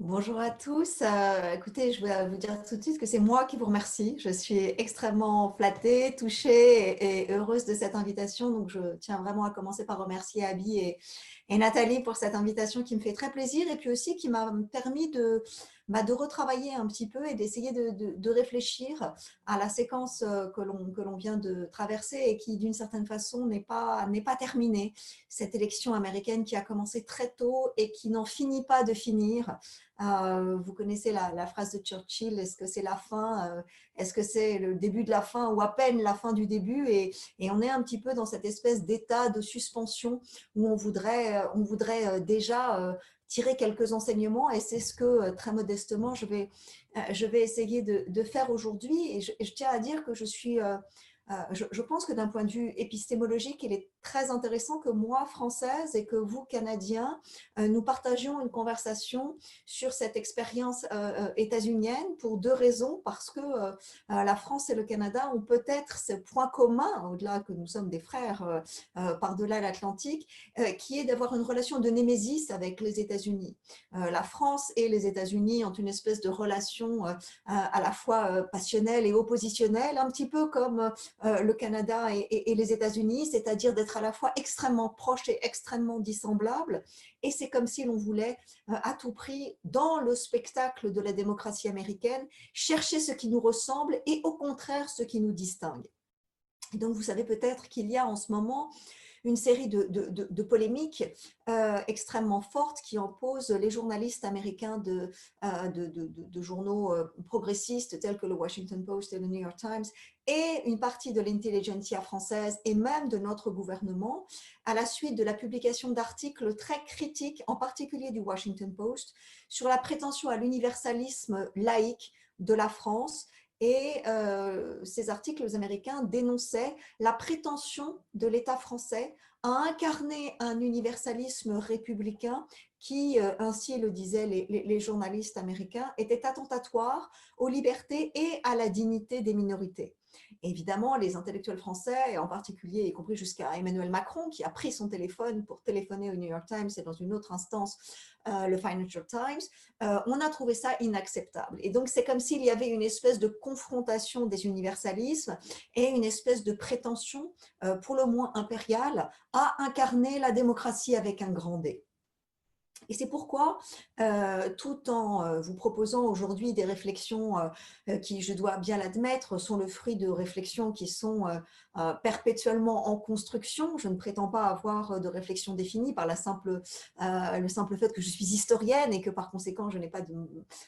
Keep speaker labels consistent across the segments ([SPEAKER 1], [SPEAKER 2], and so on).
[SPEAKER 1] Bonjour à tous. Écoutez, je vais vous dire tout de suite que c'est moi qui vous remercie. Je suis extrêmement flattée, touchée et heureuse de cette invitation. Donc, je tiens vraiment à commencer par remercier Abby et Nathalie pour cette invitation qui me fait très plaisir et puis aussi qui m'a permis de retravailler un petit peu et d'essayer de réfléchir à la séquence que l'on vient de traverser et qui, d'une certaine façon, n'est pas terminée. Cette élection américaine qui a commencé très tôt et qui n'en finit pas de finir. Vous connaissez la phrase de Churchill, est-ce que c'est la fin, est-ce que c'est le début de la fin ou à peine la fin du début et on est un petit peu dans cette espèce d'état de suspension où on voudrait déjà tirer quelques enseignements et c'est ce que très modestement je vais essayer de faire aujourd'hui et je tiens à dire que je pense que d'un point de vue épistémologique, il est très intéressant que moi, Française, et que vous, Canadiens, nous partagions une conversation sur cette expérience états-unienne pour deux raisons. Parce que la France et le Canada ont peut-être ce point commun, au-delà que nous sommes des frères par-delà l'Atlantique, qui est d'avoir une relation de némésis avec les États-Unis. La France et les États-Unis ont une espèce de relation à la fois passionnelle et oppositionnelle, un petit peu comme le Canada et les États-Unis, c'est-à-dire d'être à la fois extrêmement proches et extrêmement dissemblables. Et c'est comme si l'on voulait à tout prix, dans le spectacle de la démocratie américaine, chercher ce qui nous ressemble et au contraire ce qui nous distingue. Et donc vous savez peut-être qu'il y a en ce moment une série de polémiques extrêmement fortes qui opposent les journalistes américains de journaux progressistes tels que le Washington Post et le New York Times et une partie de l'intelligentsia française et même de notre gouvernement à la suite de la publication d'articles très critiques, en particulier du Washington Post, sur la prétention à l'universalisme laïque de la France. Et ces articles américains dénonçaient la prétention de l'État français à incarner un universalisme républicain qui, ainsi le disaient les journalistes américains, était attentatoire aux libertés et à la dignité des minorités. Évidemment, les intellectuels français, et en particulier, y compris jusqu'à Emmanuel Macron, qui a pris son téléphone pour téléphoner au New York Times et dans une autre instance, le Financial Times, on a trouvé ça inacceptable. Et donc, c'est comme s'il y avait une espèce de confrontation des universalismes et une espèce de prétention, pour le moins impériale, à incarner la démocratie avec un grand D. Et c'est pourquoi, tout en vous proposant aujourd'hui des réflexions qui, je dois bien l'admettre, sont le fruit de réflexions qui sont perpétuellement en construction. Je ne prétends pas avoir de réflexion définie par le simple fait que je suis historienne et que par conséquent, je n'ai pas de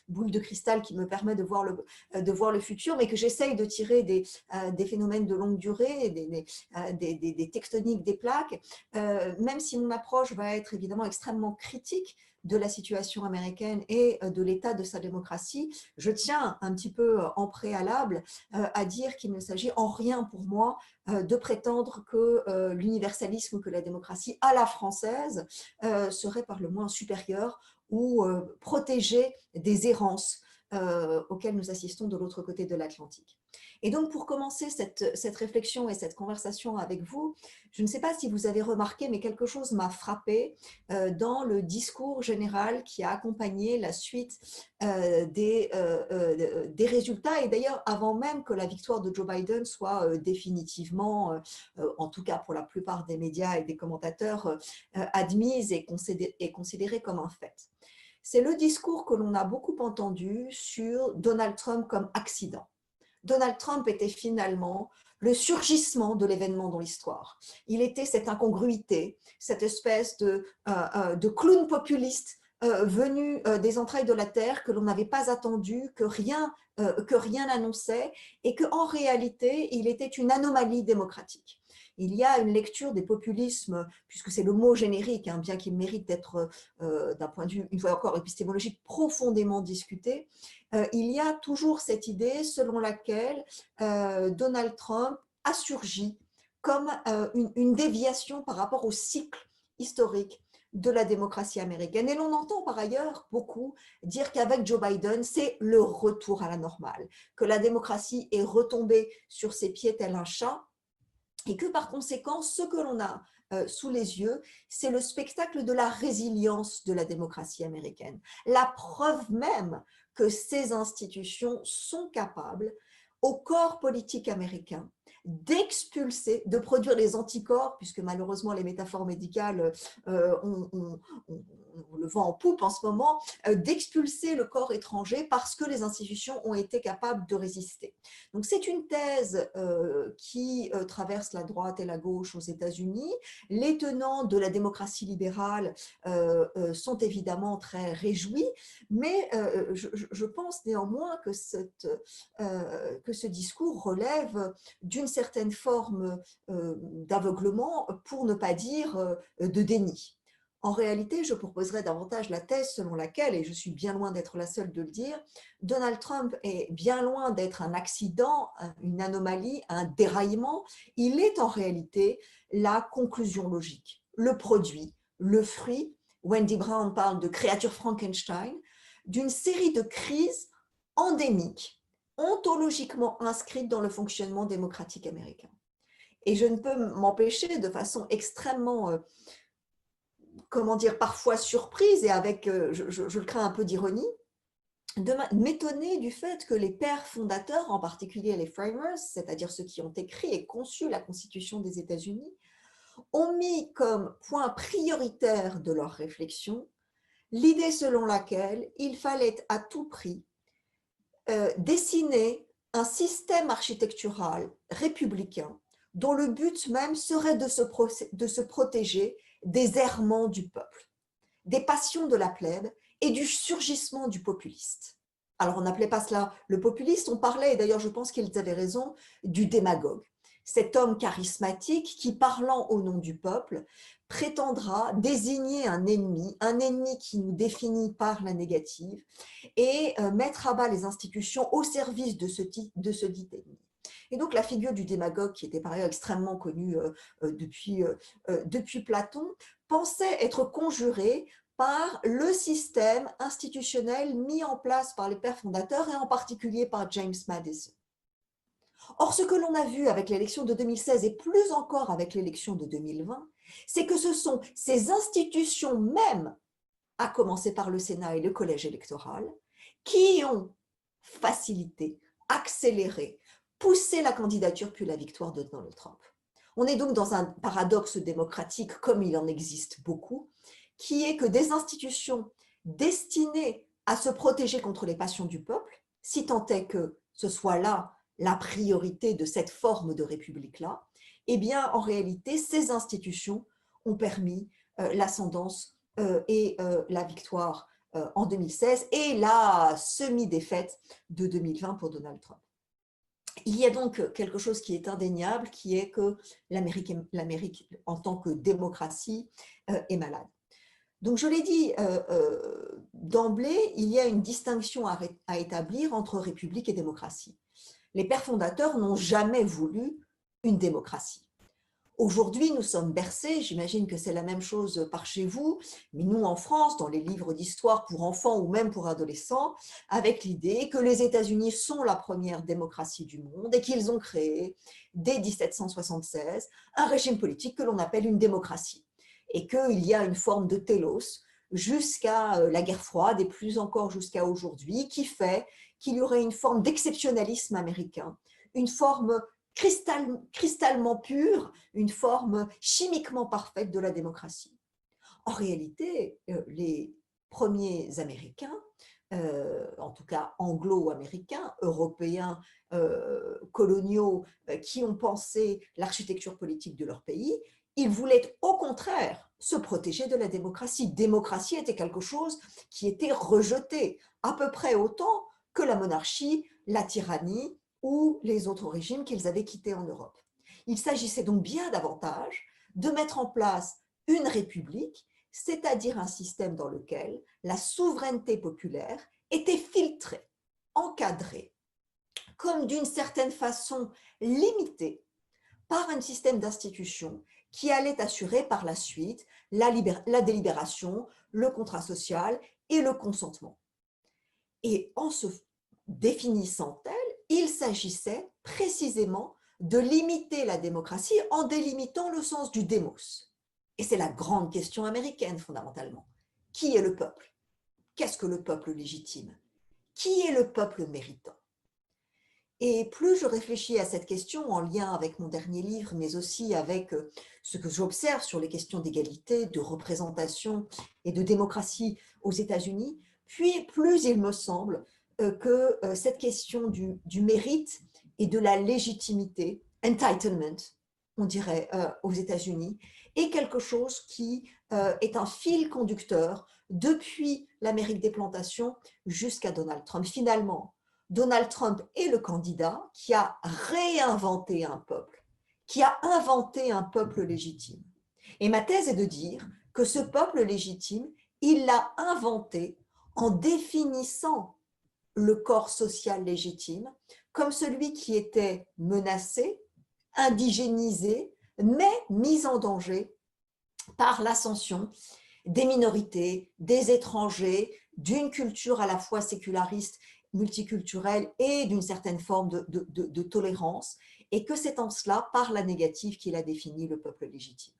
[SPEAKER 1] boule de cristal qui me permet de voir le futur, mais que j'essaye de tirer des phénomènes de longue durée, des tectoniques des plaques, même si mon approche va être évidemment extrêmement critique de la situation américaine et de l'état de sa démocratie, je tiens un petit peu en préalable à dire qu'il ne s'agit en rien pour moi de prétendre que l'universalisme, que la démocratie à la française serait par le moins supérieure ou protégée des errances auxquelles nous assistons de l'autre côté de l'Atlantique. Et donc, pour commencer cette réflexion et cette conversation avec vous, je ne sais pas si vous avez remarqué, mais quelque chose m'a frappé dans le discours général qui a accompagné la suite des résultats, et d'ailleurs avant même que la victoire de Joe Biden soit définitivement, en tout cas pour la plupart des médias et des commentateurs, admise et considérée comme un fait. C'est le discours que l'on a beaucoup entendu sur Donald Trump comme accident. Donald Trump était finalement le surgissement de l'événement dans l'histoire. Il était cette incongruité, cette espèce de clown populiste venu des entrailles de la terre que l'on n'avait pas attendu, que rien n'annonçait et qu'en réalité, il était une anomalie démocratique. Il y a une lecture des populismes, puisque c'est le mot générique, hein, bien qu'il mérite d'être, d'un point de vue, une fois encore, épistémologique, profondément discuté. Il y a toujours cette idée selon laquelle Donald Trump a surgi comme une déviation par rapport au cycle historique de la démocratie américaine. Et l'on entend par ailleurs beaucoup dire qu'avec Joe Biden, c'est le retour à la normale, que la démocratie est retombée sur ses pieds tel un chat, et que par conséquent, ce que l'on a sous les yeux, c'est le spectacle de la résilience de la démocratie américaine. La preuve même que ces institutions sont capables, au corps politique américain, d'expulser, de produire les anticorps, puisque malheureusement les métaphores médicales, on le vend en poupe en ce moment, d'expulser le corps étranger parce que les institutions ont été capables de résister. Donc c'est une thèse qui traverse la droite et la gauche aux États-Unis. Les tenants de la démocratie libérale sont évidemment très réjouis, mais je pense néanmoins que ce discours relève d'une certaine forme d'aveuglement, pour ne pas dire de déni. En réalité, je proposerais davantage la thèse selon laquelle, et je suis bien loin d'être la seule de le dire, Donald Trump est bien loin d'être un accident, une anomalie, un déraillement. Il est en réalité la conclusion logique, le produit, le fruit. Wendy Brown parle de créature Frankenstein, d'une série de crises endémiques, ontologiquement inscrites dans le fonctionnement démocratique américain. Et je ne peux m'empêcher, de façon extrêmement, comment dire, parfois surprise et avec, je le crains, un peu d'ironie, de m'étonner du fait que les pères fondateurs, en particulier les framers, c'est-à-dire ceux qui ont écrit et conçu la Constitution des États-Unis, ont mis comme point prioritaire de leur réflexion l'idée selon laquelle il fallait à tout prix dessiner un système architectural républicain dont le but même serait de se protéger des errements du peuple, des passions de la plèbe et du surgissement du populiste. Alors on n'appelait pas cela le populiste, on parlait, et d'ailleurs je pense qu'ils avaient raison, du démagogue. Cet homme charismatique qui, parlant au nom du peuple, prétendra désigner un ennemi qui nous définit par la négative, et mettre à bas les institutions au service de ce dit ennemi. Et donc la figure du démagogue, qui était par ailleurs extrêmement connue depuis Platon, pensait être conjurée par le système institutionnel mis en place par les pères fondateurs et en particulier par James Madison. Or, ce que l'on a vu avec l'élection de 2016 et plus encore avec l'élection de 2020, c'est que ce sont ces institutions mêmes, à commencer par le Sénat et le collège électoral, qui ont facilité, accéléré, poussé la candidature puis la victoire de Donald Trump. On est donc dans un paradoxe démocratique, comme il en existe beaucoup, qui est que des institutions destinées à se protéger contre les passions du peuple, si tant est que ce soit là la priorité de cette forme de république-là, eh bien, en réalité, ces institutions ont permis l'ascendance et la victoire en 2016 et la semi-défaite de 2020 pour Donald Trump. Il y a donc quelque chose qui est indéniable, qui est que l'Amérique en tant que démocratie est malade. Donc je l'ai dit d'emblée, il y a une distinction à établir entre république et démocratie. Les pères fondateurs n'ont jamais voulu une démocratie. Aujourd'hui, nous sommes bercés, j'imagine que c'est la même chose par chez vous, mais nous en France, dans les livres d'histoire pour enfants ou même pour adolescents, avec l'idée que les États-Unis sont la première démocratie du monde et qu'ils ont créé, dès 1776, un régime politique que l'on appelle une démocratie. Et qu'il y a une forme de télos jusqu'à la guerre froide et plus encore jusqu'à aujourd'hui, qui fait qu'il y aurait une forme d'exceptionnalisme américain, une forme cristallement pure, une forme chimiquement parfaite de la démocratie. En réalité, les premiers Américains, en tout cas anglo-américains, européens, coloniaux, qui ont pensé l'architecture politique de leur pays, ils voulaient au contraire se protéger de la démocratie. Démocratie était quelque chose qui était rejeté, à peu près autant que la monarchie, la tyrannie ou les autres régimes qu'ils avaient quittés en Europe. Il s'agissait donc bien davantage de mettre en place une république, c'est-à-dire un système dans lequel la souveraineté populaire était filtrée, encadrée, comme d'une certaine façon limitée par un système d'institutions qui allait assurer par la suite la délibération, le contrat social et le consentement. Et en se définissant tel, il s'agissait précisément de limiter la démocratie en délimitant le sens du démos. Et c'est la grande question américaine fondamentalement. Qui est le peuple? Qu'est-ce que le peuple légitime? Qui est le peuple méritant? Et plus je réfléchis à cette question en lien avec mon dernier livre, mais aussi avec ce que j'observe sur les questions d'égalité, de représentation et de démocratie aux États-Unis, puis plus il me semble que cette question du mérite et de la légitimité, entitlement, on dirait aux États-Unis, est quelque chose qui est un fil conducteur depuis l'Amérique des plantations jusqu'à Donald Trump. Finalement, Donald Trump est le candidat qui a réinventé un peuple, qui a inventé un peuple légitime. Et ma thèse est de dire que ce peuple légitime, il l'a inventé en définissant le corps social légitime comme celui qui était menacé, indigénisé, mais mis en danger par l'ascension des minorités, des étrangers, d'une culture à la fois séculariste, multiculturelle et d'une certaine forme de tolérance, et que c'est en cela, par la négative, qu'il a défini le peuple légitime.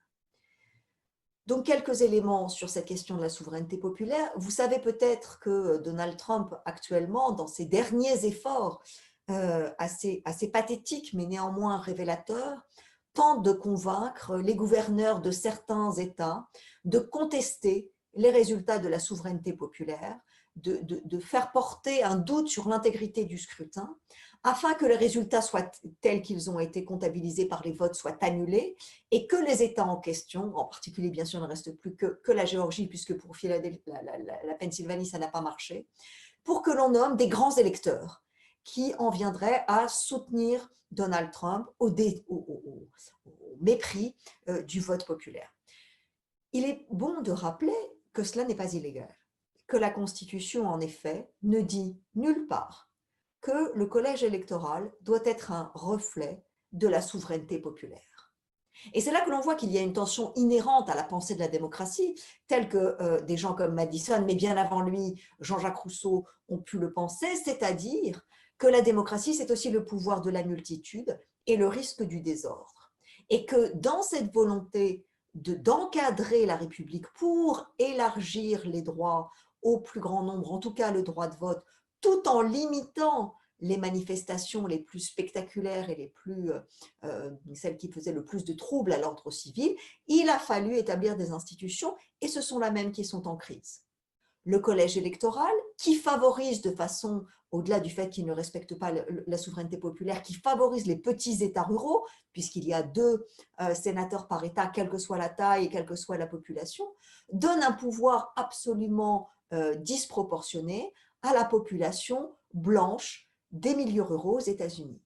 [SPEAKER 1] Donc, quelques éléments sur cette question de la souveraineté populaire. Vous savez peut-être que Donald Trump, actuellement, dans ses derniers efforts assez pathétiques, mais néanmoins révélateurs, tente de convaincre les gouverneurs de certains États de contester les résultats de la souveraineté populaire, de faire porter un doute sur l'intégrité du scrutin, afin que les résultats soient tels qu'ils ont été comptabilisés par les votes soient annulés et que les États en question, en particulier bien sûr il ne reste plus que la Géorgie, puisque pour la Pennsylvanie ça n'a pas marché, pour que l'on nomme des grands électeurs qui en viendraient à soutenir Donald Trump au mépris du vote populaire. Il est bon de rappeler que cela n'est pas illégal, que la Constitution, en effet, ne dit nulle part que le collège électoral doit être un reflet de la souveraineté populaire. Et c'est là que l'on voit qu'il y a une tension inhérente à la pensée de la démocratie, telle que des gens comme Madison, mais bien avant lui, Jean-Jacques Rousseau, ont pu le penser, c'est-à-dire que la démocratie, c'est aussi le pouvoir de la multitude et le risque du désordre. Et que dans cette volonté d'encadrer la République pour élargir les droits au plus grand nombre, en tout cas le droit de vote, tout en limitant les manifestations les plus spectaculaires et celles qui faisaient le plus de troubles à l'ordre civil, il a fallu établir des institutions et ce sont là même qui sont en crise. Le collège électoral, qui favorise de façon, au-delà du fait qu'il ne respecte pas la souveraineté populaire, qui favorise les petits États ruraux, puisqu'il y a 2 sénateurs par État, quelle que soit la taille et quelle que soit la population, donne un pouvoir absolument disproportionné à la population blanche des milieux ruraux aux États-Unis.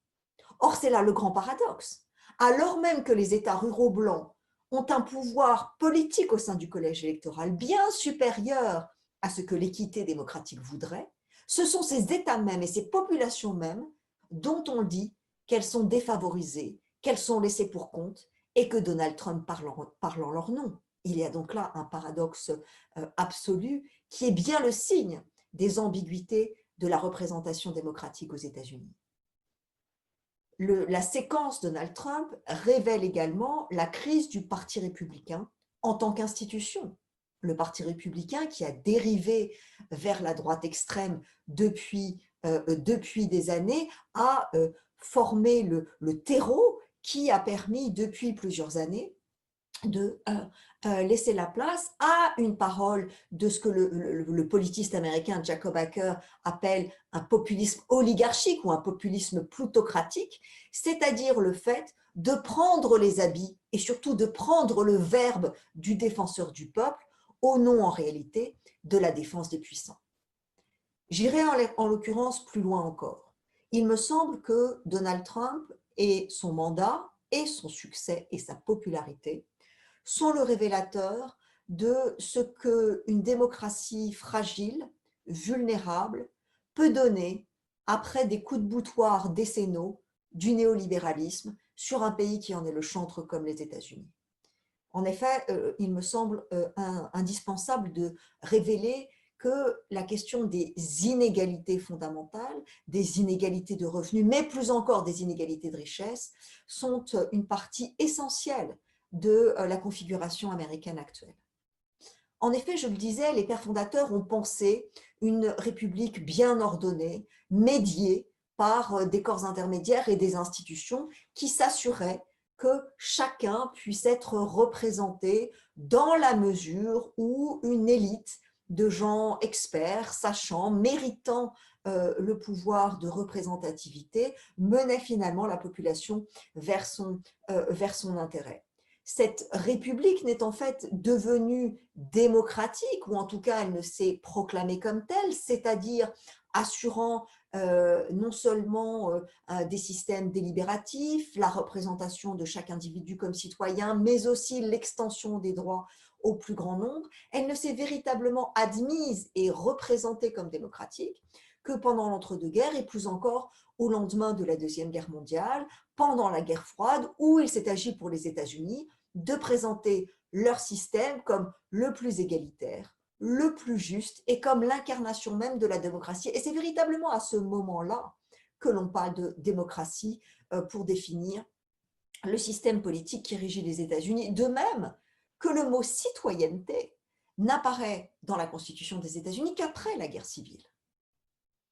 [SPEAKER 1] Or, c'est là le grand paradoxe. Alors même que les États ruraux blancs ont un pouvoir politique au sein du collège électoral bien supérieur à ce que l'équité démocratique voudrait, ce sont ces États mêmes et ces populations mêmes dont on dit qu'elles sont défavorisées, qu'elles sont laissées pour compte et que Donald Trump parle en leur nom. Il y a donc là un paradoxe absolu qui est bien le signe des ambiguïtés de la représentation démocratique aux États-Unis. La séquence Donald Trump révèle également la crise du Parti républicain en tant qu'institution. Le Parti républicain qui a dérivé vers la droite extrême depuis des années a formé le terreau qui a permis depuis plusieurs années de laisser la place à une parole de ce que le politiste américain Jacob Acker appelle un populisme oligarchique ou un populisme plutocratique, c'est-à-dire le fait de prendre les habits et surtout de prendre le verbe du défenseur du peuple au nom en réalité de la défense des puissants. J'irai en l'occurrence plus loin encore. Il me semble que Donald Trump et son mandat et son succès et sa popularité sont le révélateur de ce qu'une démocratie fragile, vulnérable, peut donner après des coups de boutoir décennaux du néolibéralisme sur un pays qui en est le chantre comme les États-Unis. En effet, il me semble indispensable de révéler que la question des inégalités fondamentales, des inégalités de revenus, mais plus encore des inégalités de richesse, sont une partie essentielle de la configuration américaine actuelle. En effet, je le disais, les pères fondateurs ont pensé une république bien ordonnée, médiée par des corps intermédiaires et des institutions qui s'assuraient que chacun puisse être représenté dans la mesure où une élite de gens experts, sachants, méritant le pouvoir de représentativité menait finalement la population vers son intérêt. Cette république n'est en fait devenue démocratique, ou en tout cas elle ne s'est proclamée comme telle, c'est-à-dire assurant non seulement des systèmes délibératifs, la représentation de chaque individu comme citoyen, mais aussi l'extension des droits au plus grand nombre. Elle ne s'est véritablement admise et représentée comme démocratique que pendant l'entre-deux-guerres et plus encore au lendemain de la Deuxième Guerre mondiale, pendant la guerre froide, où il s'est agi pour les États-Unis de présenter leur système comme le plus égalitaire, le plus juste et comme l'incarnation même de la démocratie. Et c'est véritablement à ce moment-là que l'on parle de démocratie pour définir le système politique qui régit les États-Unis, de même que le mot citoyenneté n'apparaît dans la Constitution des États-Unis qu'après la guerre civile.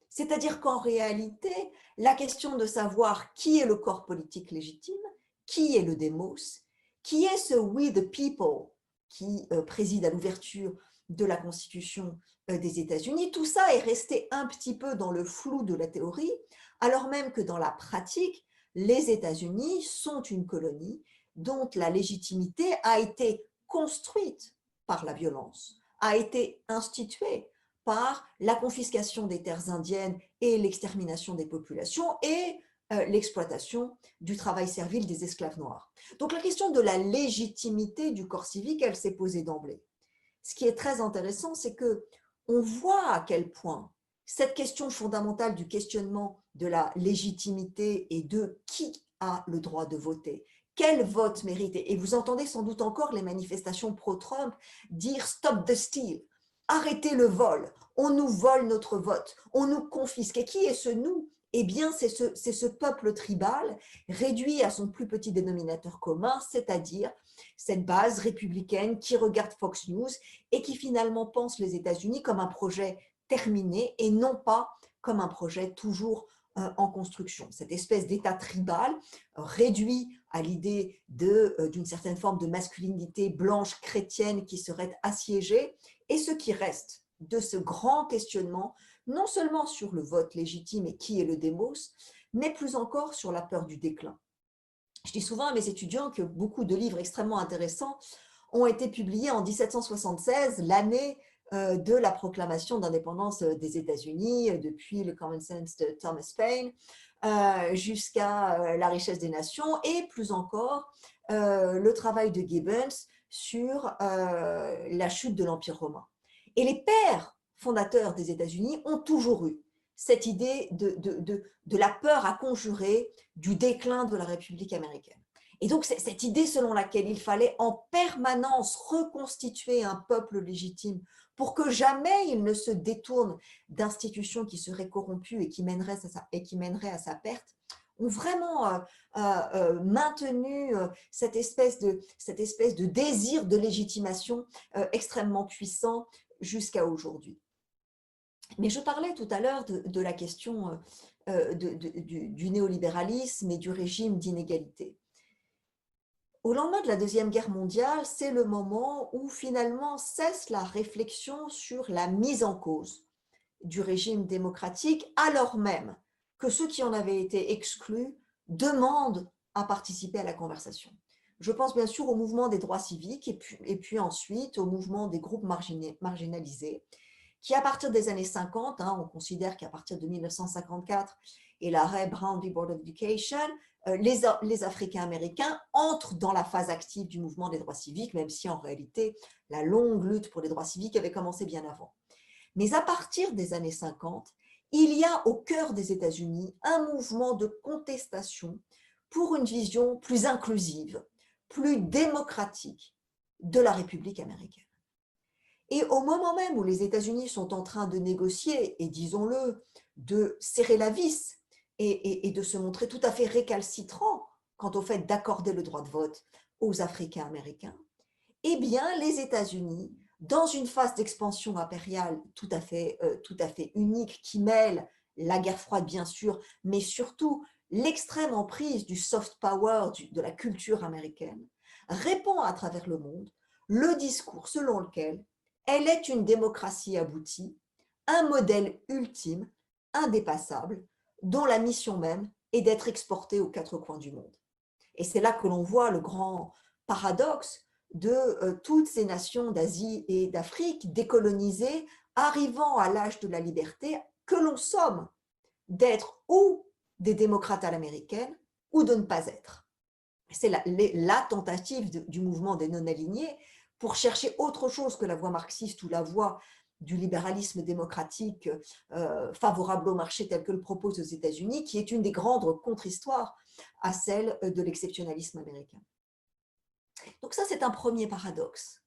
[SPEAKER 1] C'est-à-dire qu'en réalité, la question de savoir qui est le corps politique légitime, qui est le démos, qui est ce we the people qui préside à l'ouverture de la Constitution des États-Unis, tout ça est resté un petit peu dans le flou de la théorie, alors même que dans la pratique, les États-Unis sont une colonie dont la légitimité a été construite par la violence, a été instituée par la confiscation des terres indiennes et l'extermination des populations et l'exploitation du travail servile des esclaves noirs. Donc la question de la légitimité du corps civique, elle s'est posée d'emblée. Ce qui est très intéressant, c'est que on voit à quel point cette question fondamentale du questionnement de la légitimité et de qui a le droit de voter, quel vote mérite, et vous entendez sans doute encore les manifestations pro-Trump dire « stop the steal », arrêtez le vol, on nous vole notre vote, on nous confisque. Et qui est ce nous? Eh bien, c'est ce peuple tribal réduit à son plus petit dénominateur commun, c'est-à-dire cette base républicaine qui regarde Fox News et qui finalement pense les États-Unis comme un projet terminé et non pas comme un projet toujours en construction. Cette espèce d'état tribal réduit à l'idée d'une certaine forme de masculinité blanche chrétienne qui serait assiégée, et ce qui reste de ce grand questionnement, non seulement sur le vote légitime et qui est le démos, mais plus encore sur la peur du déclin. Je dis souvent à mes étudiants que beaucoup de livres extrêmement intéressants ont été publiés en 1776, l'année de la proclamation d'indépendance des États-Unis, depuis le Common Sense de Thomas Paine jusqu'à La richesse des nations, et plus encore le travail de Gibbons sur la chute de l'Empire romain. Et les pères fondateurs des États-Unis ont toujours eu cette idée de la peur à conjurer du déclin de la République américaine. Et donc, c'est cette idée selon laquelle il fallait en permanence reconstituer un peuple légitime pour que jamais il ne se détourne d'institutions qui seraient corrompues et qui mèneraient à sa perte, ont vraiment maintenu cette espèce de désir de légitimation extrêmement puissant jusqu'à aujourd'hui. Mais je parlais tout à l'heure de la question du néolibéralisme et du régime d'inégalité. Au lendemain de la Deuxième Guerre mondiale, c'est le moment où finalement cesse la réflexion sur la mise en cause du régime démocratique, alors même que ceux qui en avaient été exclus demandent à participer à la conversation. Je pense bien sûr au mouvement des droits civiques et puis ensuite au mouvement des groupes marginalisés, qui à partir des années 50, on considère qu'à partir de 1954 et l'arrêt Brown v. Board of Education, les Africains-Américains entrent dans la phase active du mouvement des droits civiques, même si en réalité la longue lutte pour les droits civiques avait commencé bien avant. Mais à partir des années 50, il y a au cœur des États-Unis un mouvement de contestation pour une vision plus inclusive, plus démocratique de la République américaine. Et au moment même où les États-Unis sont en train de négocier, et disons-le, de serrer la vis et de se montrer tout à fait récalcitrants quant au fait d'accorder le droit de vote aux Africains américains, eh bien, les États-Unis, dans une phase d'expansion impériale tout à fait unique qui mêle la guerre froide, bien sûr, mais surtout l'extrême emprise du soft power de la culture américaine, répand à travers le monde le discours selon lequel elle est une démocratie aboutie, un modèle ultime, indépassable, dont la mission même est d'être exportée aux quatre coins du monde. Et c'est là que l'on voit le grand paradoxe de toutes ces nations d'Asie et d'Afrique décolonisées, arrivant à l'âge de la liberté, que l'on somme d'être ou des démocrates à l'américaine ou de ne pas être. C'est la tentative du mouvement des non-alignés pour chercher autre chose que la voie marxiste ou la voie du libéralisme démocratique favorable au marché tel que le propose aux États-Unis, qui est une des grandes contre-histoires à celle de l'exceptionnalisme américain. Donc ça, c'est un premier paradoxe.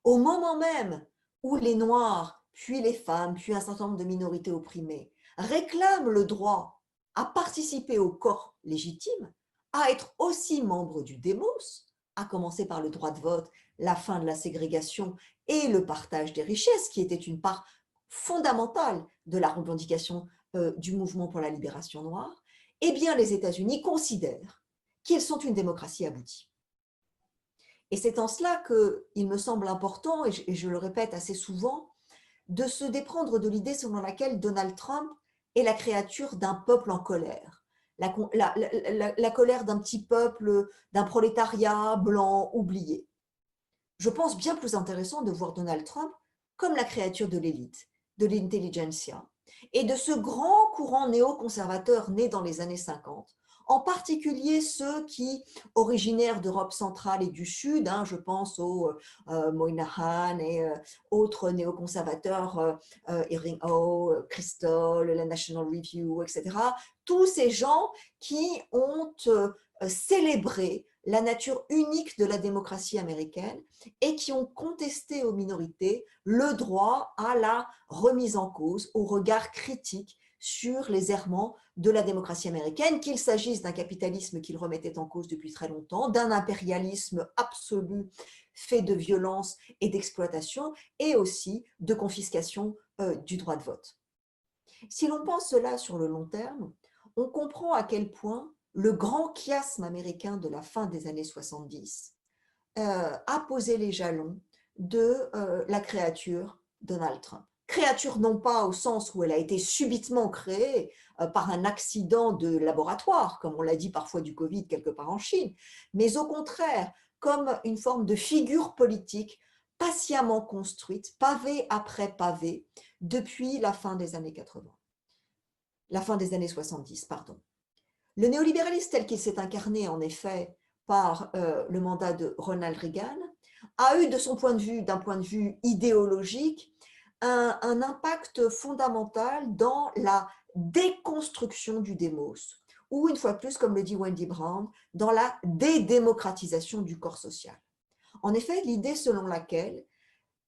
[SPEAKER 1] Au moment même où les Noirs, puis les femmes, puis un certain nombre de minorités opprimées réclament le droit à participer au corps légitime, à être aussi membres du démos, à commencer par le droit de vote, la fin de la ségrégation et le partage des richesses, qui était une part fondamentale de la revendication du mouvement pour la libération noire, eh bien les États-Unis considèrent qu'ils sont une démocratie aboutie. Et c'est en cela qu'il me semble important, et je le répète assez souvent, de se déprendre de l'idée selon laquelle Donald Trump est la créature d'un peuple en colère, la colère d'un petit peuple, d'un prolétariat blanc oublié. Je pense bien plus intéressant de voir Donald Trump comme la créature de l'élite, de l'intelligentsia, et de ce grand courant néoconservateur né dans les années 50, en particulier ceux qui, originaires d'Europe centrale et du Sud, je pense aux Moynihan et autres néoconservateurs, Irving Howe, Kristol, la National Review, etc., tous ces gens qui ont célébré la nature unique de la démocratie américaine et qui ont contesté aux minorités le droit à la remise en cause, au regard critique sur les errements de la démocratie américaine, qu'il s'agisse d'un capitalisme qu'ils remettaient en cause depuis très longtemps, d'un impérialisme absolu fait de violence et d'exploitation, et aussi de confiscation du droit de vote. Si l'on pense cela sur le long terme, on comprend à quel point le grand chiasme américain de la fin des années 70 a posé les jalons de la créature Donald Trump. Créature non pas au sens où elle a été subitement créée par un accident de laboratoire, comme on l'a dit parfois du Covid quelque part en Chine, mais au contraire comme une forme de figure politique patiemment construite, pavé après pavé, depuis la fin des années 80. La fin des années 70, pardon. Le néolibéralisme tel qu'il s'est incarné en effet par le mandat de Ronald Reagan a eu de son point de vue, d'un point de vue idéologique, un impact fondamental dans la déconstruction du démos, ou une fois de plus, comme le dit Wendy Brown, dans la dédémocratisation du corps social. En effet, l'idée selon laquelle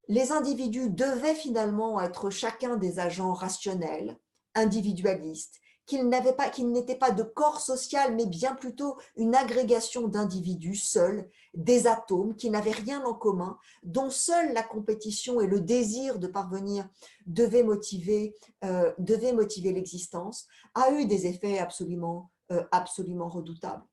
[SPEAKER 1] les individus devaient finalement être chacun des agents rationnels, individualistes, qu'ils n'étaient pas de corps social, mais bien plutôt une agrégation d'individus seuls, des atomes qui n'avaient rien en commun, dont seule la compétition et le désir de parvenir devaient motiver l'existence, a eu des effets absolument redoutables.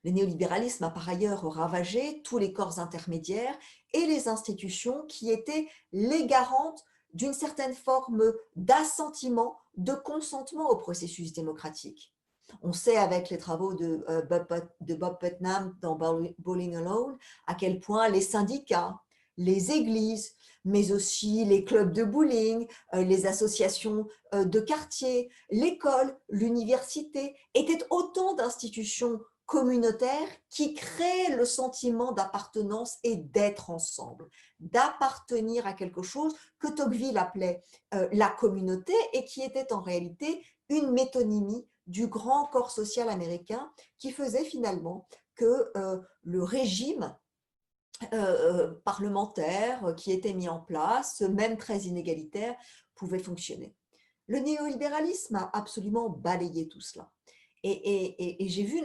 [SPEAKER 1] Le néolibéralisme a par ailleurs ravagé tous les corps intermédiaires et les institutions qui étaient les garantes d'une certaine forme d'assentiment, de consentement au processus démocratique. On sait avec les travaux de Bob Putnam dans Bowling Alone à quel point les syndicats, les églises, mais aussi les clubs de bowling, les associations de quartier, l'école, l'université étaient autant d'institutions communautaires qui créent le sentiment d'appartenance et d'être ensemble, d'appartenir à quelque chose que Tocqueville appelait la communauté et qui était en réalité une métonymie du grand corps social américain qui faisait finalement que le régime parlementaire qui était mis en place, même très inégalitaire, pouvait fonctionner. Le néolibéralisme a absolument balayé tout cela. Et j'ai vu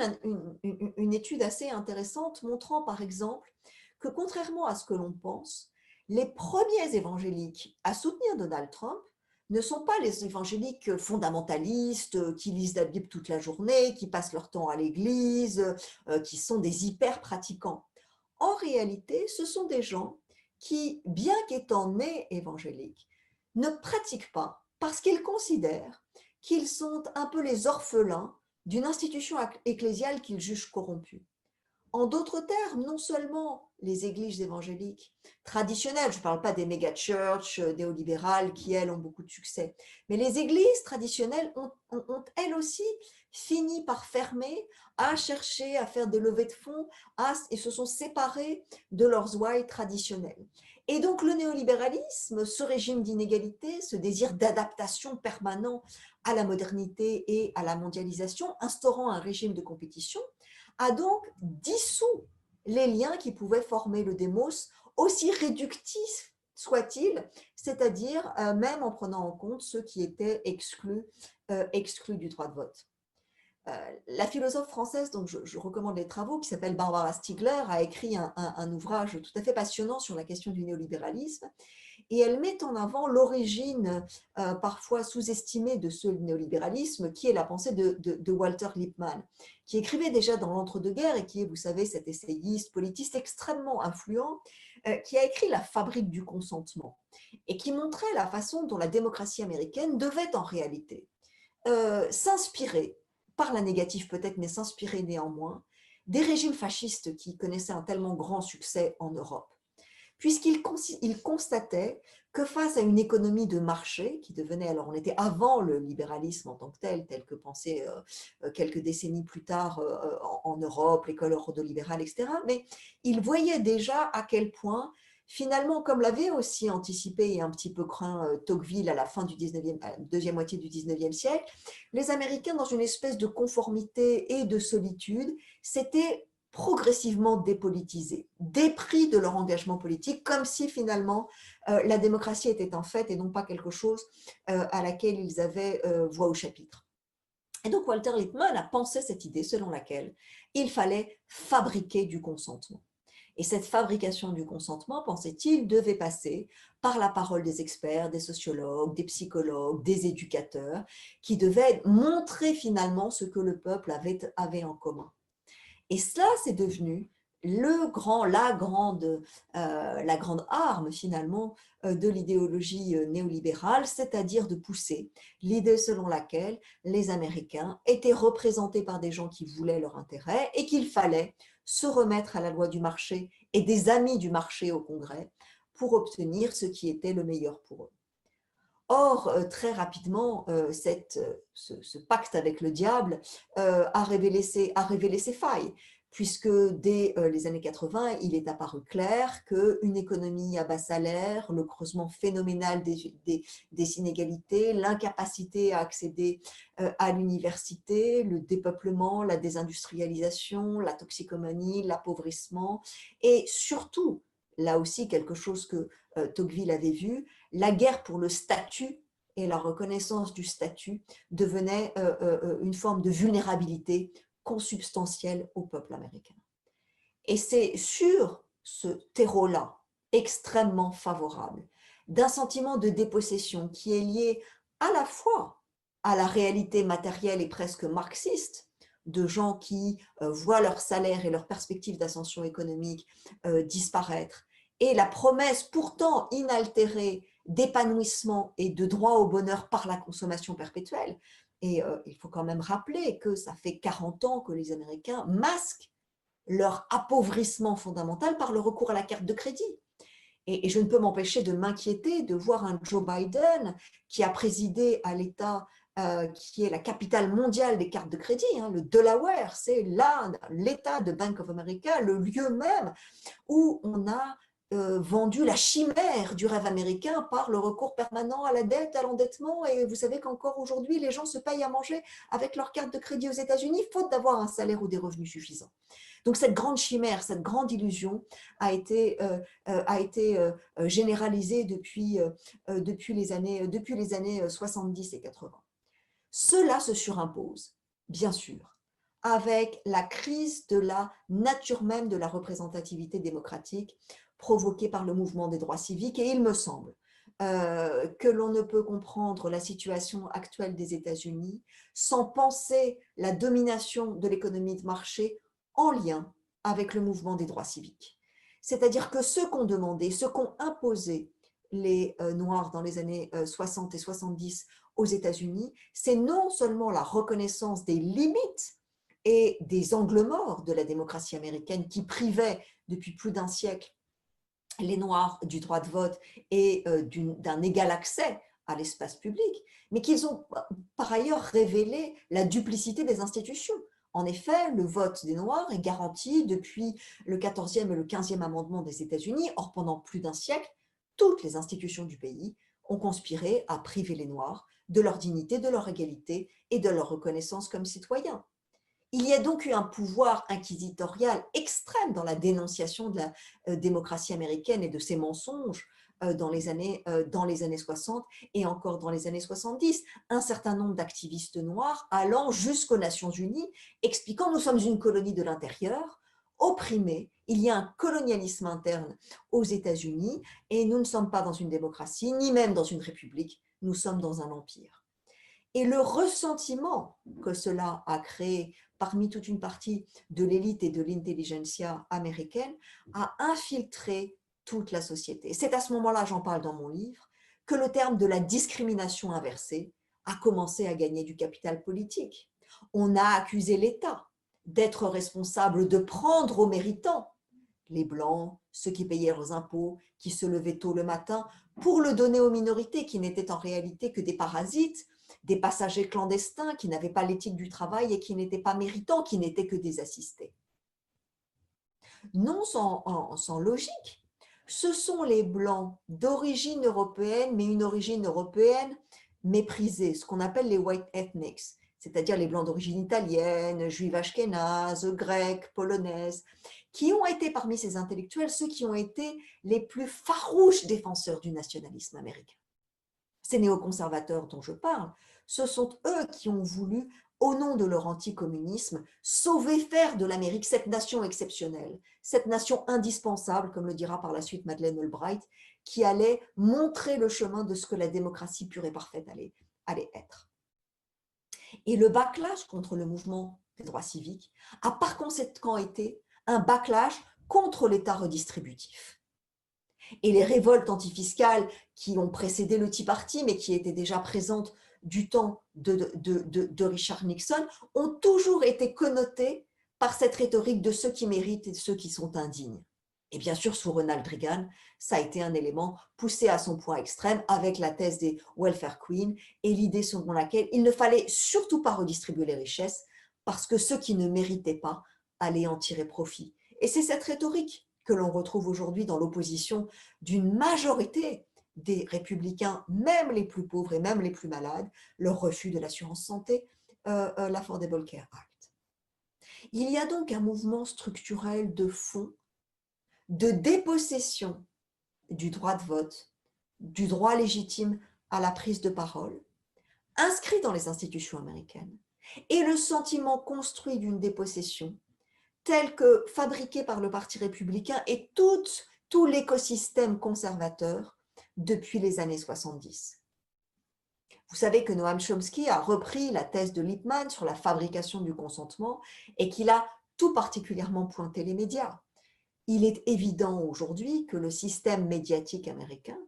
[SPEAKER 1] une étude assez intéressante montrant par exemple que contrairement à ce que l'on pense, les premiers évangéliques à soutenir Donald Trump ne sont pas les évangéliques fondamentalistes qui lisent la Bible toute la journée, qui passent leur temps à l'église, qui sont des hyper pratiquants. En réalité, ce sont des gens qui, bien qu'étant nés évangéliques, ne pratiquent pas parce qu'ils considèrent qu'ils sont un peu les orphelins d'une institution ecclésiale qu'ils jugent corrompue. En d'autres termes, non seulement les églises évangéliques traditionnelles, je ne parle pas des méga-churches néolibérales qui, elles, ont beaucoup de succès, mais les églises traditionnelles ont elles aussi, fini par fermer, à chercher à faire des levées de fonds et se sont séparées de leurs ouailles traditionnelles. Et donc le néolibéralisme, ce régime d'inégalité, ce désir d'adaptation permanent à la modernité et à la mondialisation, instaurant un régime de compétition, a donc dissous les liens qui pouvaient former le démos, aussi réductifs soit-il, c'est-à-dire même en prenant en compte ceux qui étaient exclus du droit de vote. La philosophe française, dont je recommande les travaux, qui s'appelle Barbara Stiegler, a écrit un ouvrage tout à fait passionnant sur la question du néolibéralisme, et elle met en avant l'origine parfois sous-estimée de ce néolibéralisme, qui est la pensée de Walter Lippmann, qui écrivait déjà dans l'entre-deux-guerres et qui est, vous savez, cet essayiste, politiste extrêmement influent, qui a écrit La fabrique du consentement et qui montrait la façon dont la démocratie américaine devait en réalité s'inspirer, par la négative peut-être, mais s'inspirer néanmoins, des régimes fascistes qui connaissaient un tellement grand succès en Europe, puisqu'il constatait que face à une économie de marché qui devenait, alors on était avant le libéralisme en tant que tel que pensait quelques décennies plus tard en Europe, l'école ordolibérale, etc., mais il voyait déjà à quel point, finalement, comme l'avait aussi anticipé et un petit peu craint Tocqueville à la fin du 19e, deuxième moitié du 19e siècle, les Américains, dans une espèce de conformité et de solitude, s'étaient progressivement dépolitisés, dépris de leur engagement politique, comme si finalement la démocratie était un fait et non pas quelque chose à laquelle ils avaient voix au chapitre. Et donc Walter Lippmann a pensé cette idée selon laquelle il fallait fabriquer du consentement. Et cette fabrication du consentement, pensait-il, devait passer par la parole des experts, des sociologues, des psychologues, des éducateurs, qui devaient montrer finalement ce que le peuple avait en commun. Et cela, c'est devenu la grande arme finalement de l'idéologie néolibérale, c'est-à-dire de pousser l'idée selon laquelle les Américains étaient représentés par des gens qui voulaient leur intérêt et qu'il fallait se remettre à la loi du marché et des amis du marché au Congrès pour obtenir ce qui était le meilleur pour eux. Or, très rapidement, ce pacte avec le diable a révélé ses failles, puisque dès les années 80, il est apparu clair qu'une économie à bas salaire, le creusement phénoménal des inégalités, l'incapacité à accéder à l'université, le dépeuplement, la désindustrialisation, la toxicomanie, l'appauvrissement, et surtout, là aussi quelque chose que Tocqueville avait vu, la guerre pour le statut et la reconnaissance du statut devenait une forme de vulnérabilité consubstantielle au peuple américain. Et c'est sur ce terreau-là, extrêmement favorable, d'un sentiment de dépossession qui est lié à la fois à la réalité matérielle et presque marxiste de gens qui voient leur salaire et leur perspective d'ascension économique disparaître, et la promesse pourtant inaltérée d'épanouissement et de droit au bonheur par la consommation perpétuelle. Et il faut quand même rappeler que ça fait 40 ans que les Américains masquent leur appauvrissement fondamental par le recours à la carte de crédit. Et je ne peux m'empêcher de m'inquiéter de voir un Joe Biden qui a présidé à l'État qui est la capitale mondiale des cartes de crédit, hein, le Delaware, c'est là l'État de Bank of America, le lieu même où on a vendu la chimère du rêve américain par le recours permanent à la dette, à l'endettement. Et vous savez qu'encore aujourd'hui, les gens se payent à manger avec leur carte de crédit aux États-Unis, faute d'avoir un salaire ou des revenus suffisants. Donc cette grande chimère, cette grande illusion a été généralisée depuis les années 70 et 80. Cela se surimpose Bien sûr, avec la crise de la nature même de la représentativité démocratique provoquée par le mouvement des droits civiques. Et il me semble que l'on ne peut comprendre la situation actuelle des États-Unis sans penser la domination de l'économie de marché en lien avec le mouvement des droits civiques. C'est-à-dire que ce qu'ont demandé, ce qu'ont imposé les Noirs dans les années 60 et 70 aux États-Unis, c'est non seulement la reconnaissance des limites et des angles morts de la démocratie américaine qui privait depuis plus d'un siècle les Noirs du droit de vote et d'un égal accès à l'espace public, mais qu'ils ont par ailleurs révélé la duplicité des institutions. En effet, le vote des Noirs est garanti depuis le 14e et le 15e amendement des États-Unis. Or, pendant plus d'un siècle, toutes les institutions du pays ont conspiré à priver les Noirs de leur dignité, de leur égalité et de leur reconnaissance comme citoyens. Il y a donc eu un pouvoir inquisitorial extrême dans la dénonciation de la démocratie américaine et de ses mensonges dans les années 60 et encore dans les années 70. Un certain nombre d'activistes noirs allant jusqu'aux Nations Unies, expliquant nous sommes une colonie de l'intérieur, opprimée, il y a un colonialisme interne aux États-Unis et nous ne sommes pas dans une démocratie, ni même dans une république, nous sommes dans un empire. Et le ressentiment que cela a créé parmi toute une partie de l'élite et de l'intelligentsia américaine a infiltré toute la société. C'est à ce moment-là, j'en parle dans mon livre, que le terme de la discrimination inversée a commencé à gagner du capital politique. On a accusé l'État d'être responsable de prendre aux méritants les Blancs, ceux qui payaient leurs impôts, qui se levaient tôt le matin, pour le donner aux minorités qui n'étaient en réalité que des parasites, des passagers clandestins qui n'avaient pas l'éthique du travail et qui n'étaient pas méritants, qui n'étaient que des assistés. Non sans logique, ce sont les Blancs d'origine européenne, mais une origine européenne méprisée, ce qu'on appelle les white ethnics, c'est-à-dire les Blancs d'origine italienne, juive ashkénaze, grecque, polonaise, qui ont été parmi ces intellectuels ceux qui ont été les plus farouches défenseurs du nationalisme américain. Ces néoconservateurs dont je parle, ce sont eux qui ont voulu, au nom de leur anticommunisme, sauver faire de l'Amérique cette nation exceptionnelle, cette nation indispensable, comme le dira par la suite Madeleine Albright, qui allait montrer le chemin de ce que la démocratie pure et parfaite allait être. Et le backlash contre le mouvement des droits civiques a par conséquent été un backlash contre l'État redistributif. Et les révoltes antifiscales qui ont précédé le Tea Party, mais qui étaient déjà présentes du temps de Richard Nixon, ont toujours été connotées par cette rhétorique de ceux qui méritent et de ceux qui sont indignes. Et bien sûr, sous Ronald Reagan, ça a été un élément poussé à son point extrême avec la thèse des welfare queens et l'idée selon laquelle il ne fallait surtout pas redistribuer les richesses parce que ceux qui ne méritaient pas allaient en tirer profit. Et c'est cette rhétorique que l'on retrouve aujourd'hui dans l'opposition d'une majorité des républicains, même les plus pauvres et même les plus malades, leur refus de l'assurance santé, l'Affordable Care Act. Il y a donc un mouvement structurel de fond de dépossession du droit de vote, du droit légitime à la prise de parole, inscrit dans les institutions américaines, et le sentiment construit d'une dépossession tel que fabriqué par le Parti républicain et tout l'écosystème conservateur depuis les années 70. Vous savez que Noam Chomsky a repris la thèse de Lippmann sur la fabrication du consentement et qu'il a tout particulièrement pointé les médias. Il est évident aujourd'hui que le système médiatique américain,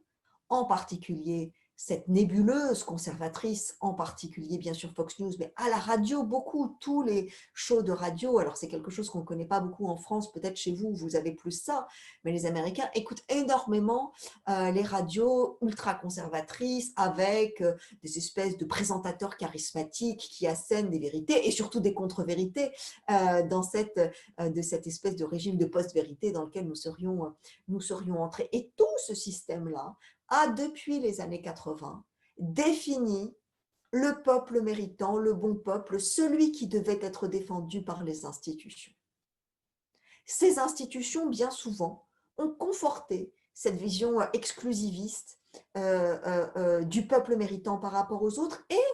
[SPEAKER 1] en particulier cette nébuleuse conservatrice, en particulier bien sûr Fox News, mais à la radio beaucoup, tous les shows de radio, alors c'est quelque chose qu'on ne connaît pas beaucoup en France, peut-être chez vous, vous avez plus ça, mais les Américains écoutent énormément les radios ultra-conservatrices avec des espèces de présentateurs charismatiques qui assènent des vérités et surtout des contre-vérités de cette espèce de régime de post-vérité dans lequel nous serions entrés. Et tout ce système-là a, depuis les années 80, défini le peuple méritant, le bon peuple, celui qui devait être défendu par les institutions. Ces institutions, bien souvent, ont conforté cette vision exclusiviste du peuple méritant par rapport aux autres et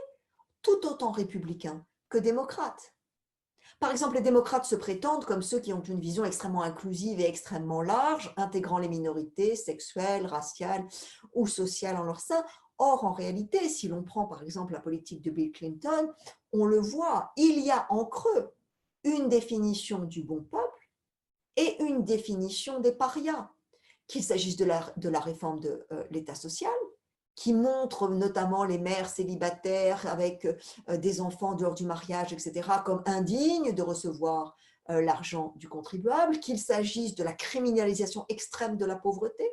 [SPEAKER 1] tout autant républicain que démocrates. Par exemple, les démocrates se prétendent comme ceux qui ont une vision extrêmement inclusive et extrêmement large, intégrant les minorités sexuelles, raciales ou sociales en leur sein. Or, en réalité, si l'on prend par exemple la politique de Bill Clinton, on le voit, il y a en creux une définition du bon peuple et une définition des parias, qu'il s'agisse de la réforme de l'État social, qui montre notamment les mères célibataires avec des enfants dehors du mariage, etc., comme indignes de recevoir l'argent du contribuable, qu'il s'agisse de la criminalisation extrême de la pauvreté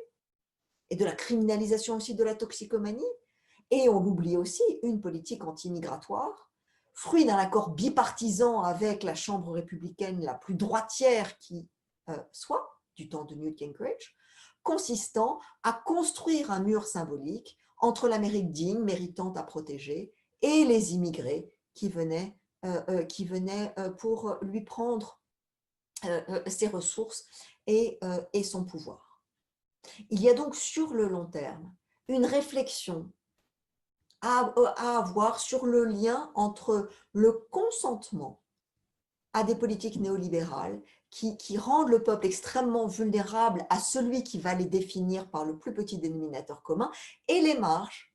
[SPEAKER 1] et de la criminalisation aussi de la toxicomanie. Et on l'oublie aussi, une politique anti-migratoire, fruit d'un accord bipartisan avec la Chambre républicaine la plus droitière qui soit, du temps de Newt Gingrich, consistant à construire un mur symbolique entre l'Amérique digne, méritante à protéger, et les immigrés qui venaient pour lui prendre ses ressources et son pouvoir. Il y a donc sur le long terme une réflexion à avoir sur le lien entre le consentement à des politiques néolibérales qui rendent le peuple extrêmement vulnérable à celui qui va les définir par le plus petit dénominateur commun, et les marges,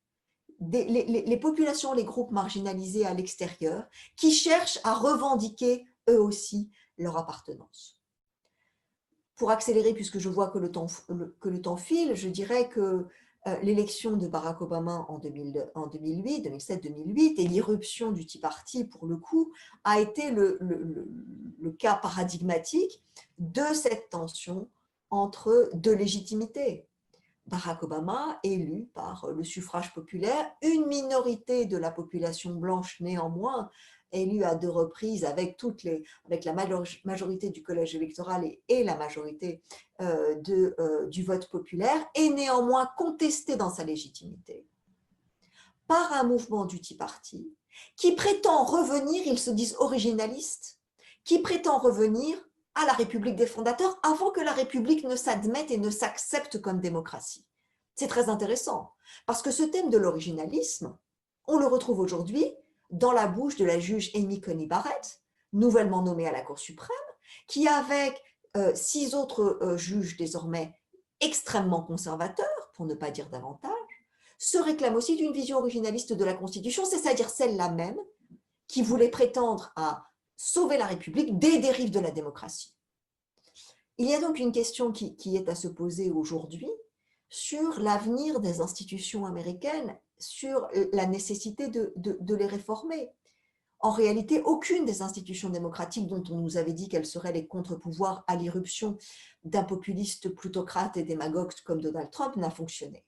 [SPEAKER 1] les populations, les groupes marginalisés à l'extérieur, qui cherchent à revendiquer eux aussi leur appartenance. Pour accélérer, puisque je vois que le temps file, je dirais que l'élection de Barack Obama en 2008, 2007-2008 et l'irruption du Tea Party, pour le coup, a été le cas paradigmatique de cette tension entre deux légitimités. Barack Obama, élu par le suffrage populaire, une minorité de la population blanche néanmoins, élu à deux reprises avec la majorité du collège électoral et la majorité du vote populaire, est néanmoins contesté dans sa légitimité par un mouvement du Tea Party qui prétend revenir, ils se disent originalistes, qui prétend revenir à la République des fondateurs avant que la République ne s'admette et ne s'accepte comme démocratie. C'est très intéressant, parce que ce thème de l'originalisme, on le retrouve aujourd'hui dans la bouche de la juge Amy Coney Barrett, nouvellement nommée à la Cour suprême, qui, avec 6 autres juges désormais extrêmement conservateurs, pour ne pas dire davantage, se réclame aussi d'une vision originaliste de la Constitution, c'est-à-dire celle-là même qui voulait prétendre à sauver la République des dérives de la démocratie. Il y a donc une question qui est à se poser aujourd'hui sur l'avenir des institutions américaines, sur la nécessité de les réformer. En réalité, aucune des institutions démocratiques dont on nous avait dit qu'elles seraient les contre-pouvoirs à l'irruption d'un populiste plutocrate et démagogue comme Donald Trump n'a fonctionné.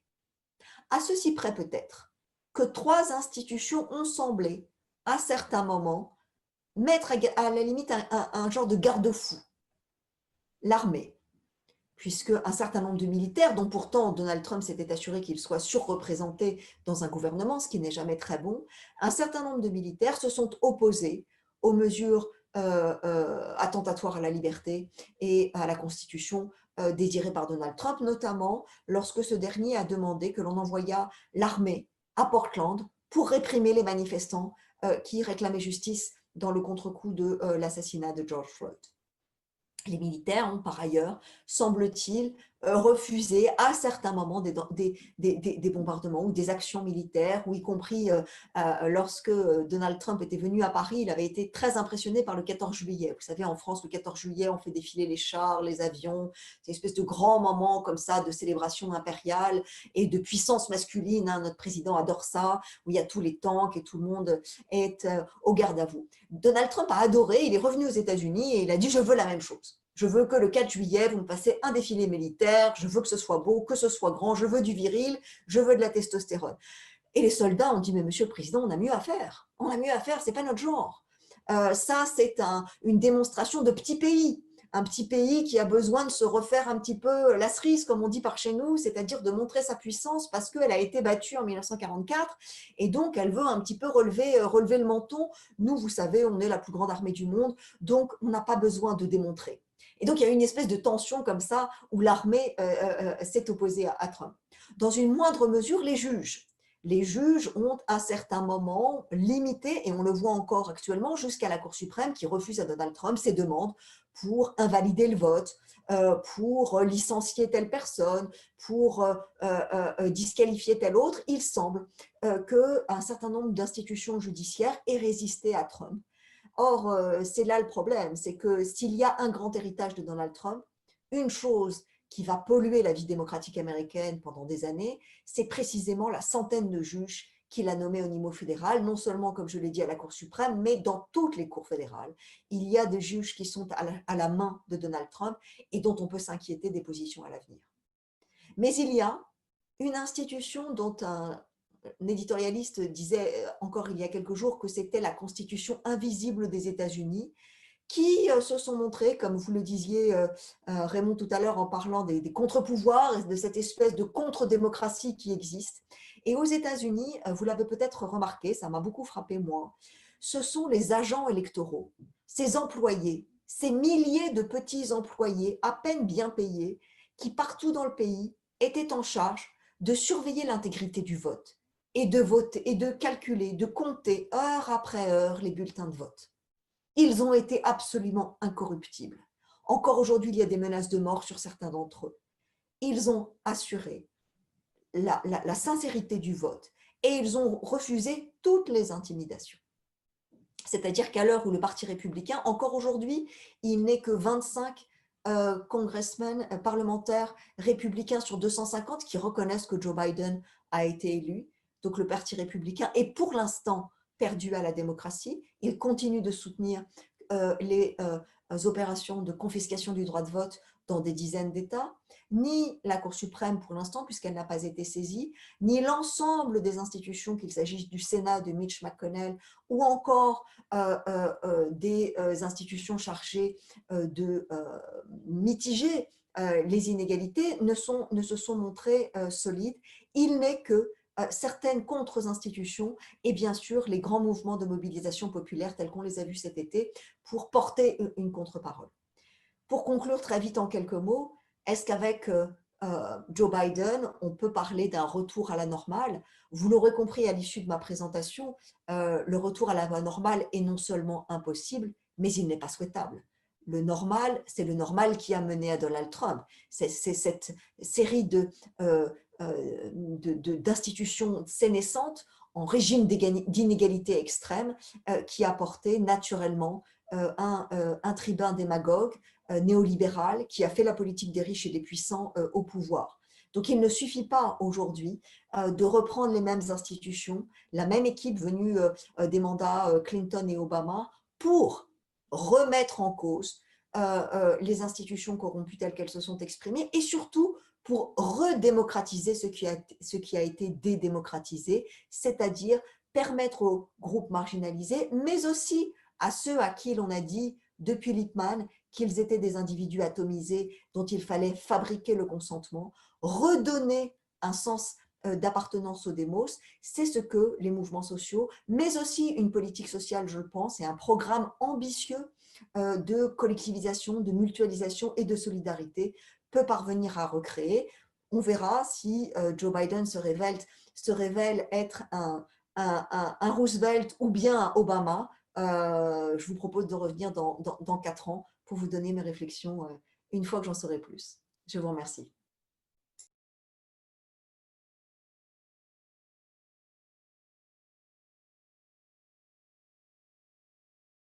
[SPEAKER 1] À ceci près peut-être que 3 institutions ont semblé, à certains moments, mettre à la limite un genre de garde-fou. L'armée, puisque un certain nombre de militaires, dont pourtant Donald Trump s'était assuré qu'ils soient surreprésentés dans un gouvernement, ce qui n'est jamais très bon, un certain nombre de militaires se sont opposés aux mesures attentatoires à la liberté et à la Constitution désirées par Donald Trump, notamment lorsque ce dernier a demandé que l'on envoyât l'armée à Portland pour réprimer les manifestants qui réclamaient justice dans le contre-coup de l'assassinat de George Floyd. Les militaires ont par ailleurs, semble-t-il, refusé à certains moments des bombardements ou des actions militaires, ou y compris lorsque Donald Trump était venu à Paris, il avait été très impressionné par le 14 juillet. Vous savez, en France, le 14 juillet, on fait défiler les chars, les avions, c'est une espèce de grand moment comme ça de célébration impériale et de puissance masculine. Hein. Notre président adore ça, où il y a tous les tanks et tout le monde est au garde à vous. Donald Trump a adoré, il est revenu aux États-Unis et il a dit « je veux la même chose ». Je veux que le 4 juillet, vous me passez un défilé militaire, je veux que ce soit beau, que ce soit grand, je veux du viril, je veux de la testostérone. Et les soldats ont dit, mais monsieur le président, on a mieux à faire. On a mieux à faire, ce n'est pas notre genre. Ça, c'est une démonstration de petit pays. Un petit pays qui a besoin de se refaire un petit peu la cerise, comme on dit par chez nous, c'est-à-dire de montrer sa puissance parce qu'elle a été battue en 1944 et donc elle veut un petit peu relever le menton. Nous, vous savez, on est la plus grande armée du monde, donc on n'a pas besoin de démontrer. Et donc, il y a une espèce de tension comme ça où l'armée s'est opposée à Trump. Dans une moindre mesure, les juges. Les juges ont à certains moments limité, et on le voit encore actuellement, jusqu'à la Cour suprême qui refuse à Donald Trump ses demandes pour invalider le vote, pour licencier telle personne, pour disqualifier telle autre. Il semble qu'un certain nombre d'institutions judiciaires aient résisté à Trump. Or, c'est là le problème, c'est que s'il y a un grand héritage de Donald Trump, une chose qui va polluer la vie démocratique américaine pendant des années, c'est précisément la centaine de juges qu'il a nommés au niveau fédéral, non seulement, comme je l'ai dit, à la Cour suprême, mais dans toutes les cours fédérales. Il y a des juges qui sont à la main de Donald Trump et dont on peut s'inquiéter des positions à l'avenir. Mais il y a une institution dont un éditorialiste disait encore il y a quelques jours que c'était la constitution invisible des États-Unis, qui se sont montrés, comme vous le disiez, Raymond, tout à l'heure, en parlant des contre-pouvoirs et de cette espèce de contre-démocratie qui existe. Et aux États-Unis, vous l'avez peut-être remarqué, ça m'a beaucoup frappé moi, ce sont les agents électoraux, ces employés, ces milliers de petits employés à peine bien payés, qui partout dans le pays étaient en charge de surveiller l'intégrité du vote et de voter et de calculer, de compter heure après heure les bulletins de vote. Ils ont été absolument incorruptibles. Encore aujourd'hui, il y a des menaces de mort sur certains d'entre eux. Ils ont assuré la sincérité du vote et ils ont refusé toutes les intimidations. C'est-à-dire qu'à l'heure où le Parti républicain, encore aujourd'hui, il n'est que 25 congressmen, parlementaires républicains sur 250 qui reconnaissent que Joe Biden a été élu. Donc le Parti républicain est pour l'instant perdu à la démocratie. Il continue de soutenir les opérations de confiscation du droit de vote dans des dizaines d'États. Ni la Cour suprême pour l'instant, puisqu'elle n'a pas été saisie, ni l'ensemble des institutions, qu'il s'agisse du Sénat de Mitch McConnell ou encore des institutions chargées de mitiger les inégalités, ne se sont montrées solides. Il n'est que certaines contre-institutions et bien sûr les grands mouvements de mobilisation populaire tels qu'on les a vus cet été pour porter une contre-parole. Pour conclure très vite en quelques mots, est-ce qu'avec Joe Biden, on peut parler d'un retour à la normale? Vous l'aurez compris à l'issue de ma présentation, le retour à la normale est non seulement impossible, mais il n'est pas souhaitable. Le normal, c'est le normal qui a mené à Donald Trump. C'est cette série d'institutions sénescentes en régime d'inégalité extrême qui a porté naturellement un tribun démagogue néolibéral qui a fait la politique des riches et des puissants au pouvoir. Donc il ne suffit pas aujourd'hui de reprendre les mêmes institutions, la même équipe venue des mandats Clinton et Obama pour remettre en cause les institutions corrompues telles qu'elles se sont exprimées et surtout pour redémocratiser ce qui a été dédémocratisé, c'est-à-dire permettre aux groupes marginalisés, mais aussi à ceux à qui l'on a dit depuis Lippmann qu'ils étaient des individus atomisés dont il fallait fabriquer le consentement, redonner un sens d'appartenance au démos, c'est ce que les mouvements sociaux, mais aussi une politique sociale, je le pense, et un programme ambitieux de collectivisation, de mutualisation et de solidarité peut parvenir à recréer. On verra si Joe Biden se révèle être un Roosevelt ou bien un Obama. Je vous propose de revenir dans 4 ans pour vous donner mes réflexions une fois que j'en saurai plus. Je vous remercie.